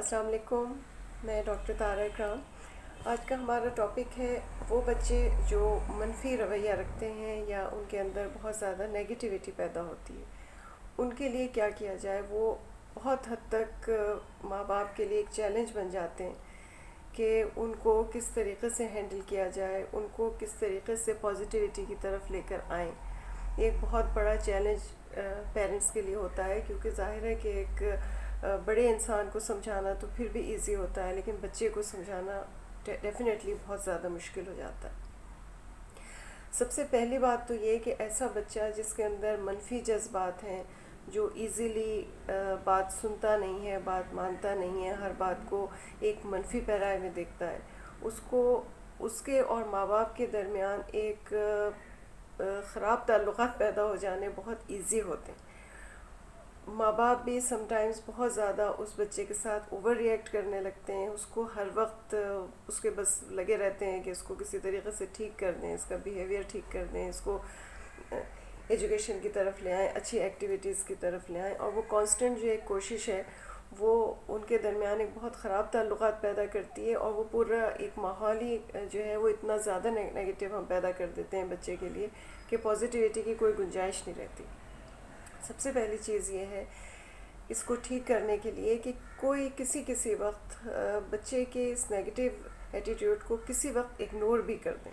السلام علیکم، میں ڈاکٹر طارہ اکرام۔ آج کا ہمارا ٹاپک ہے وہ بچے جو منفی رویہ رکھتے ہیں یا ان کے اندر بہت زیادہ نیگیٹیوٹی پیدا ہوتی ہے، ان کے لیے کیا کیا جائے۔ وہ بہت حد تک ماں باپ کے لیے ایک چیلنج بن جاتے ہیں کہ ان کو کس طریقے سے ہینڈل کیا جائے، ان کو کس طریقے سے پازیٹیوٹی کی طرف لے کر آئیں۔ یہ ایک بہت بڑا چیلنج پیرنٹس کے لیے ہوتا ہے، کیونکہ ظاہر ہے کہ ایک بڑے انسان کو سمجھانا تو پھر بھی ایزی ہوتا ہے، لیکن بچے کو سمجھانا ڈیفینیٹلی بہت زیادہ مشکل ہو جاتا ہے۔ سب سے پہلی بات تو یہ کہ ایسا بچہ جس کے اندر منفی جذبات ہیں، جو ایزیلی بات سنتا نہیں ہے، بات مانتا نہیں ہے، ہر بات کو ایک منفی پیرائے میں دیکھتا ہے، اس کے اور ماں باپ کے درمیان ایک خراب تعلقات پیدا ہو جانے بہت ایزی ہوتے ہیں۔ ماں باپ بھی سم ٹائمز بہت زیادہ اس بچے کے ساتھ اوور ری ایکٹ کرنے لگتے ہیں، اس کو ہر وقت اس کے بس لگے رہتے ہیں کہ اس کو کسی طریقے سے ٹھیک کر دیں، اس کا بیہیویئر ٹھیک کر دیں، اس کو ایجوکیشن کی طرف لے آئیں، اچھی ایکٹیویٹیز کی طرف لے آئیں، اور وہ کانسٹنٹ جو ایک کوشش ہے وہ ان کے درمیان ایک بہت خراب تعلقات پیدا کرتی ہے، اور وہ پورا ایک ماحول ہی جو ہے وہ اتنا زیادہ نیگیٹیو ہم پیدا کر دیتے ہیں بچے کے لیے کہ پازیٹیوٹی کی کوئی گنجائش نہیں رہتی۔ سب سے پہلی چیز یہ ہے اس کو ٹھیک کرنے کے لیے کہ کوئی کسی وقت بچے کے اس نیگیٹیو ایٹیٹیوڈ کو کسی وقت اگنور بھی کر دیں۔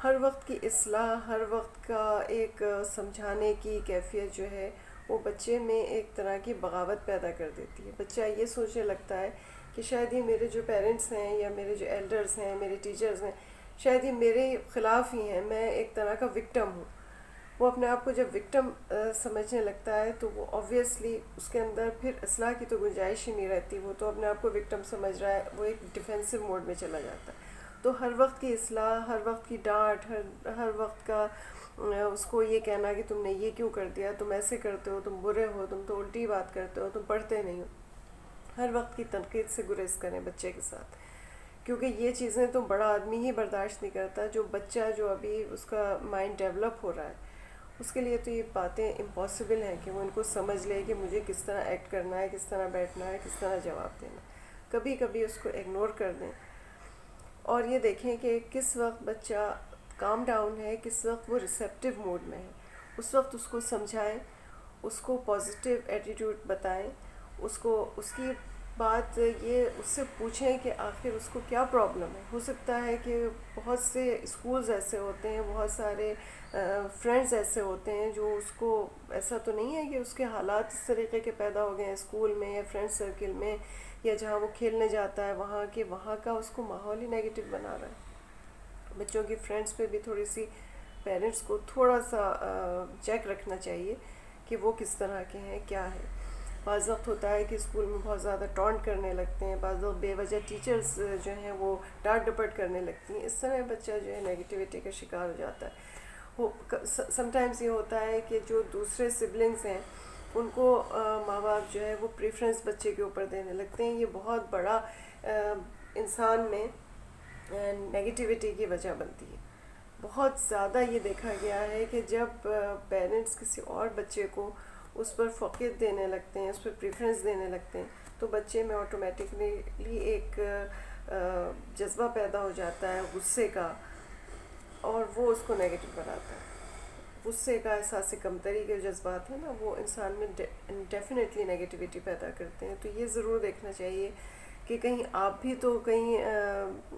ہر وقت کی اصلاح، ہر وقت کا ایک سمجھانے کی کیفیت جو ہے وہ بچے میں ایک طرح کی بغاوت پیدا کر دیتی ہے۔ بچہ یہ سوچنے لگتا ہے کہ شاید یہ میرے جو پیرنٹس ہیں یا میرے جو ایلڈرز ہیں، میرے ٹیچرز ہیں، شاید یہ میرے خلاف ہی ہیں، میں ایک طرح کا وکٹم ہوں۔ وہ اپنے آپ کو جب وکٹم سمجھنے لگتا ہے تو وہ آبویسلی اس کے اندر پھر اصلاح کی تو گنجائش ہی نہیں رہتی، وہ تو اپنے آپ کو وکٹم سمجھ رہا ہے، وہ ایک ڈیفینسو موڈ میں چلا جاتا ہے۔ تو ہر وقت کی اصلاح، ہر وقت کی ڈانٹ، ہر وقت کا اس کو یہ کہنا کہ تم نے یہ کیوں کر دیا، تم ایسے کرتے ہو، تم برے ہو، تم تو الٹی بات کرتے ہو، تم پڑھتے نہیں ہو، ہر وقت کی تنقید سے گریز کریں بچے کے ساتھ، کیونکہ یہ چیزیں تو بڑا آدمی ہی برداشت نہیں کرتا۔ جو بچہ جو ابھی اس کا مائنڈ ڈیولپ ہو رہا ہے، اس کے لیے تو یہ باتیں امپاسبل ہیں کہ وہ ان کو سمجھ لے کہ مجھے کس طرح ایکٹ کرنا ہے، کس طرح بیٹھنا ہے، کس طرح جواب دینا۔ کبھی کبھی اس کو اگنور کر دیں اور یہ دیکھیں کہ کس وقت بچہ کام ڈاؤن ہے، کس وقت وہ ریسیپٹیو موڈ میں ہے، اس وقت اس کو سمجھائیں، اس کو پازیٹیو ایٹیٹیوڈ بتائیں، اس کی بات یہ اس سے پوچھیں کہ آخر اس کو کیا پرابلم ہے۔ ہو سکتا ہے کہ بہت سے اسکولز ایسے ہوتے ہیں، بہت سارے فرینڈز ایسے ہوتے ہیں جو اس کو، ایسا تو نہیں ہے کہ اس کے حالات اس طریقے کے پیدا ہو گئے ہیں اسکول میں یا فرینڈ سرکل میں یا جہاں وہ کھیلنے جاتا ہے وہاں کا اس کو ماحول ہی نیگیٹو بنا رہا ہے۔ بچوں کی فرینڈز پہ بھی تھوڑی سی پیرنٹس کو تھوڑا سا چیک رکھنا چاہیے کہ وہ کس طرح کے ہیں، کیا ہے۔ بعض وقت ہوتا ہے کہ اسکول میں بہت زیادہ ٹونٹ کرنے لگتے ہیں، بعض وقت بے وجہ ٹیچرز جو ہیں وہ ڈانٹ ڈپٹ کرنے لگتی ہیں، اس طرح بچہ جو ہے نیگیٹیوٹی کا شکار ہو جاتا ہے۔ سم ٹائمز یہ ہوتا ہے کہ جو دوسرے سبلنگز ہیں ان کو ماں باپ جو ہے وہ پریفرنس بچے کے اوپر دینے لگتے ہیں، یہ بہت بڑا انسان میں نیگیٹیوٹی کی وجہ بنتی ہے۔ بہت زیادہ یہ دیکھا گیا ہے کہ جب پیرنٹس کسی اور بچے کو اس پر فوقیت دینے لگتے ہیں، اس پر پریفرنس دینے لگتے ہیں، تو بچے میں آٹومیٹکلی ایک جذبہ پیدا ہو جاتا ہے غصے کا، اور وہ اس کو نیگیٹو بناتا ہے۔ غصے کا، احساس کمتری کے جذبات ہیں نا، وہ انسان میں ڈیفینیٹلی نیگیٹیوٹی پیدا کرتے ہیں۔ تو یہ ضرور دیکھنا چاہیے کہ کہیں آپ بھی تو کہیں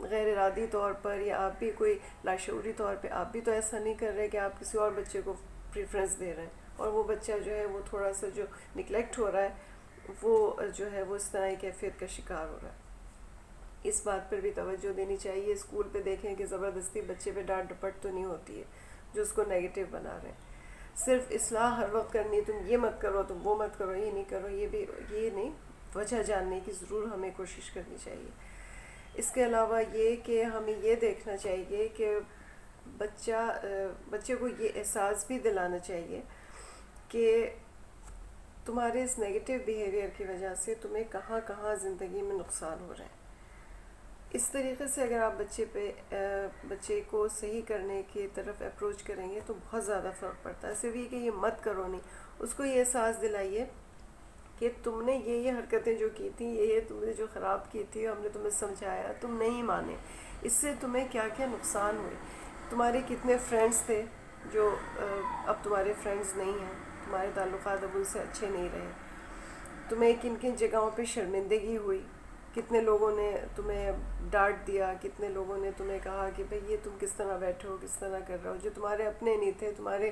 غیر ارادی طور پر یا آپ بھی کوئی لاشعوری طور پہ آپ بھی تو ایسا نہیں کر رہے کہ آپ کسی اور بچے کو پریفرنس دے رہے ہیں، اور وہ بچہ جو ہے وہ تھوڑا سا جو نگلیکٹ ہو رہا ہے وہ جو ہے وہ اس طرح کی کیفیت کا شکار ہو رہا ہے۔ اس بات پر بھی توجہ دینی چاہیے۔ اسکول پہ دیکھیں کہ زبردستی بچے پہ ڈانٹ ڈپٹ تو نہیں ہوتی ہے جو اس کو نیگیٹو بنا رہے ہیں۔ صرف اصلاح ہر وقت کرنی، تم یہ مت کرو، تم وہ مت کرو، یہ نہیں کرو، یہ نہیں، وجہ جاننے کی ضرور ہمیں کوشش کرنی چاہیے۔ اس کے علاوہ یہ کہ ہمیں یہ دیکھنا چاہیے کہ بچے کو یہ احساس بھی دلانا چاہیے کہ تمہارے اس نیگیٹو بیہیویئر کی وجہ سے تمہیں کہاں کہاں زندگی میں نقصان ہو رہا ہے۔ اس طریقے سے اگر آپ بچے کو صحیح کرنے کی طرف اپروچ کریں گے تو بہت زیادہ فرق پڑتا ہے۔ صرف یہ کہ یہ مت کرو نہیں، اس کو یہ احساس دلائیے کہ تم نے یہ حرکتیں جو کی تھیں، یہ تم نے جو خراب کی تھی، ہم نے تمہیں سمجھایا، تم نہیں مانے، اس سے تمہیں کیا کیا نقصان ہوئے، تمہارے کتنے فرینڈس تھے جو اب تمہارے فرینڈز نہیں ہیں، تمہارے تعلقات اب ان سے اچھے نہیں رہے، تمہیں کن کن جگہوں پہ شرمندگی ہوئی، کتنے لوگوں نے تمہیں ڈانٹ دیا، کتنے لوگوں نے تمہیں کہا کہ بھئی یہ تم کس طرح بیٹھے ہو، کس طرح کر رہے ہو، جو تمہارے اپنے نہیں تھے، تمہارے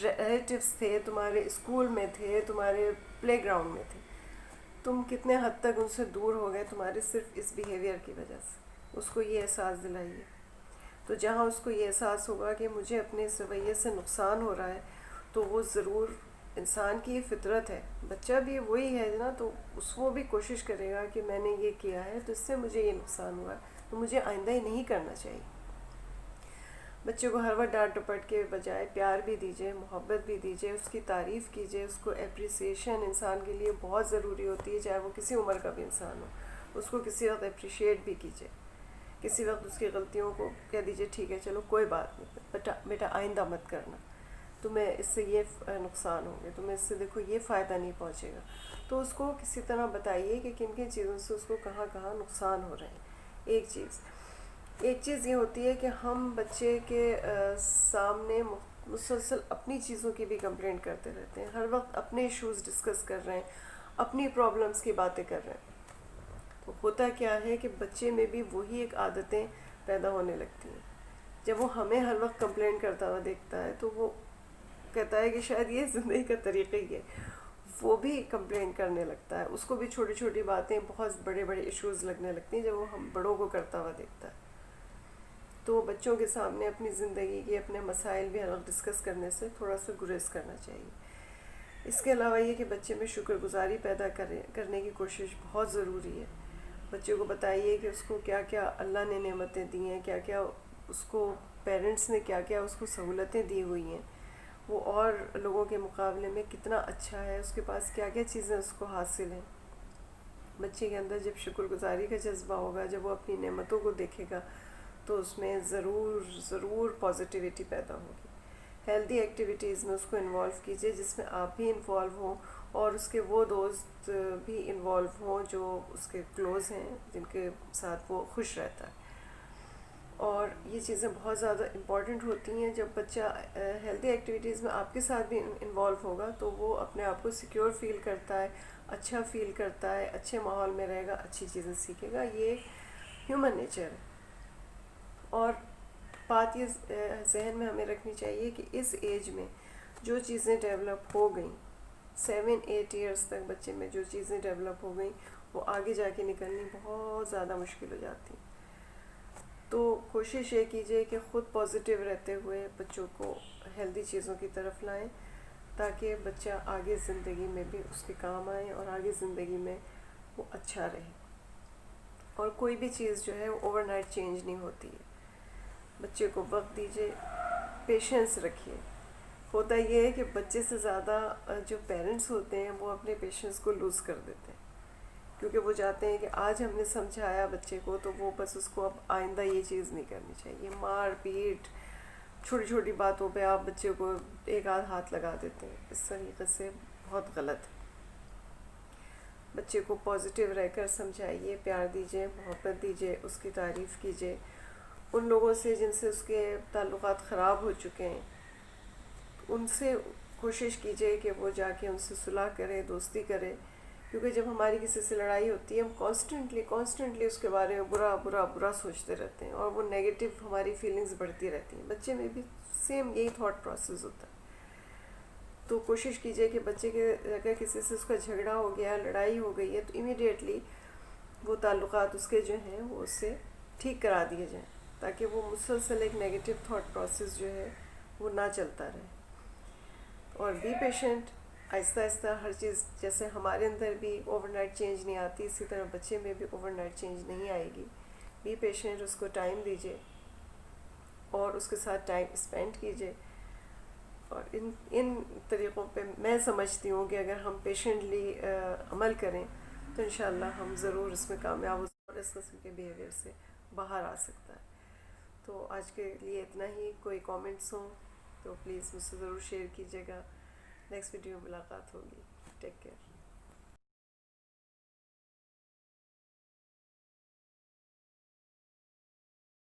ریلیٹیوز تھے، تمہارے اسکول میں تھے، تمہارے پلے گراؤنڈ میں تھے، تم کتنے حد تک ان سے دور ہو گئے تمہارے صرف اس بیہیویئر کی وجہ سے۔ اس کو یہ احساس دلائیے۔ تو جہاں اس کو یہ احساس ہوگا کہ مجھے اپنے اس رویے سے نقصان ہو رہا ہے، تو وہ ضرور، انسان کی یہ فطرت ہے، بچہ بھی وہی ہے نا، تو وہ بھی کوشش کرے گا کہ میں نے یہ کیا ہے تو اس سے مجھے یہ نقصان ہوا ہے، تو مجھے آئندہ ہی نہیں کرنا چاہیے۔ بچے کو ہر وقت ڈانٹ ڈپٹ کے بجائے پیار بھی دیجیے، محبت بھی دیجیے، اس کی تعریف کیجیے، اس کو اپریسیشن انسان کے لیے بہت ضروری ہوتی ہے، چاہے وہ کسی عمر کا بھی انسان ہو، اس کو کسی وقت اپریشیٹ بھی کیجیے، کسی وقت اس کی غلطیوں کو کہہ دیجیے ٹھیک ہے چلو کوئی بات نہیں بیٹا آئندہ مت کرنا، تمہیں اس سے یہ نقصان ہوں گے، تمہیں اس سے دیکھو یہ فائدہ نہیں پہنچے گا، تو اس کو کسی طرح بتائیے کہ کن کن چیزوں سے اس کو کہاں کہاں نقصان ہو رہے ہیں۔ ایک چیز یہ ہوتی ہے کہ ہم بچے کے سامنے مسلسل اپنی چیزوں کی بھی کمپلینٹ کرتے رہتے ہیں، ہر وقت اپنے ایشوز ڈسکس کر رہے ہیں، اپنی پرابلمس کی باتیں کر رہے ہیں، تو ہوتا کیا ہے کہ بچے میں بھی وہی ایک عادتیں پیدا ہونے لگتی ہیں۔ جب وہ ہمیں ہر وقت کمپلین کرتا ہوا دیکھتا ہے تو وہ کہتا ہے کہ شاید یہ زندگی کا طریقہ ہی ہے، وہ بھی کمپلین کرنے لگتا ہے، اس کو بھی چھوٹی چھوٹی باتیں بہت بڑے بڑے ایشوز لگنے لگتی ہیں جب وہ ہم بڑوں کو کرتا ہوا دیکھتا ہے۔ تو بچوں کے سامنے اپنی زندگی کے اپنے مسائل بھی ہر وقت ڈسکس کرنے سے تھوڑا سا گریز کرنا چاہیے۔ اس کے علاوہ یہ کہ بچے میں شکر گزاری پیدا کرنے کی کوشش بہت ضروری ہے۔ بچے کو بتائیے کہ اس کو کیا کیا اللہ نے نعمتیں دی ہیں، کیا کیا اس کو پیرنٹس نے کیا کیا اس کو سہولتیں دی ہوئی ہیں، وہ اور لوگوں کے مقابلے میں کتنا اچھا ہے، اس کے پاس کیا کیا چیزیں اس کو حاصل ہیں۔ بچے کے اندر جب شکر گزاری کا جذبہ ہوگا، جب وہ اپنی نعمتوں کو دیکھے گا، تو اس میں ضرور پازیٹیوٹی پیدا ہوگی۔ ہیلدی ایکٹیویٹیز میں اس کو انوالو کیجیے جس میں آپ بھی انوالو ہوں اور اس کے وہ دوست بھی انوالو ہوں جو اس کے کلوز ہیں، جن کے ساتھ وہ خوش رہتا ہے۔ اور یہ چیزیں بہت زیادہ امپورٹنٹ ہوتی ہیں۔ جب بچہ ہیلدی ایکٹیویٹیز میں آپ کے ساتھ بھی انوالو ہوگا تو وہ اپنے آپ کو سیکیور فیل کرتا ہے، اچھا فیل کرتا ہے، اچھے ماحول میں رہے گا، اچھی چیزیں سیکھے گا۔ یہ ہیومن نیچر ہے۔ اور بات یہ ذہن میں ہمیں رکھنی چاہیے کہ اس ایج میں جو چیزیں ڈیولپ ہو گئیں، 7-8 ایئرس تک بچے میں جو چیزیں ڈیولپ ہو گئیں، وہ آگے جا کے نکلنی بہت زیادہ مشکل ہو جاتی ہیں۔ تو کوشش یہ کیجیے کہ خود پازیٹیو رہتے ہوئے بچوں کو ہیلدی چیزوں کی طرف لائیں، تاکہ بچہ آگے زندگی میں بھی اس کے کام آئے اور آگے زندگی میں وہ اچھا رہے۔ اور کوئی بھی چیز جو ہے وہ اوور نائٹ چینج نہیں ہوتی ہے۔ بچے کو وقت دیجیے، پیشنس رکھیے۔ ہوتا یہ ہے کہ بچے سے زیادہ جو پیرنٹس ہوتے ہیں وہ اپنے پیشنس کو لوز کر دیتے ہیں، کیونکہ وہ چاہتے ہیں کہ آج ہم نے سمجھایا بچے کو تو وہ بس اس کو اب آئندہ یہ چیز نہیں کرنی چاہیے۔ مار پیٹ، چھوٹی چھوٹی باتوں پہ آپ بچے کو ایک آدھ ہاتھ لگا دیتے ہیں، اس طریقے سے بہت غلط ہے۔ بچے کو پازیٹیو رہ کر سمجھائیے، پیار دیجیے، محبت دیجیے، اس کی تعریف کیجیے۔ ان لوگوں سے جن سے اس کے تعلقات خراب ہو چکے ہیں، ان سے کوشش کیجیے کہ وہ جا کے ان سے صلح کرے، دوستی کرے، کیونکہ جب ہماری کسی سے لڑائی ہوتی ہے ہم کانسٹنٹلی اس کے بارے میں برا سوچتے رہتے ہیں، اور وہ نیگیٹو ہماری فیلنگز بڑھتی رہتی ہیں۔ بچے میں بھی سیم یہی تھاٹ پروسیس ہوتا ہے۔ تو کوشش کیجیے کہ بچے کے اگر کسی سے اس کا جھگڑا ہو گیا، لڑائی ہو گئی ہے، تو امیڈیٹلی وہ تعلقات اس کے جو ہیں وہ اس سے ٹھیک کرا دیے جائیں، تاکہ وہ مسلسل ایک نیگیٹو تھاٹ پروسیس جو ہے وہ نہ چلتا رہے۔ اور بی پیشنٹ، آہستہ آہستہ ہر چیز، جیسے ہمارے اندر بھی اوور نائٹ چینج نہیں آتی، اسی طرح بچے میں بھی اوور نائٹ چینج نہیں آئے گی۔ بی پیشنٹ، اس کو ٹائم دیجیے اور اس کے ساتھ ٹائم اسپینڈ کیجیے۔ اور ان طریقوں پہ میں سمجھتی ہوں کہ اگر ہم پیشنٹلی عمل کریں تو انشاءاللہ ہم ضرور اس میں کامیاب ہو اور اس قسم کے بیہیویئر سے باہر آ سکتا ہے۔ تو آج کے لیے اتنا ہی۔ کوئی کامنٹس ہوں تو پلیز مجھ سے ضرور شیئر کیجیے گا۔ نیکسٹ ویڈیو میں ملاقات ہوگی۔ Take care.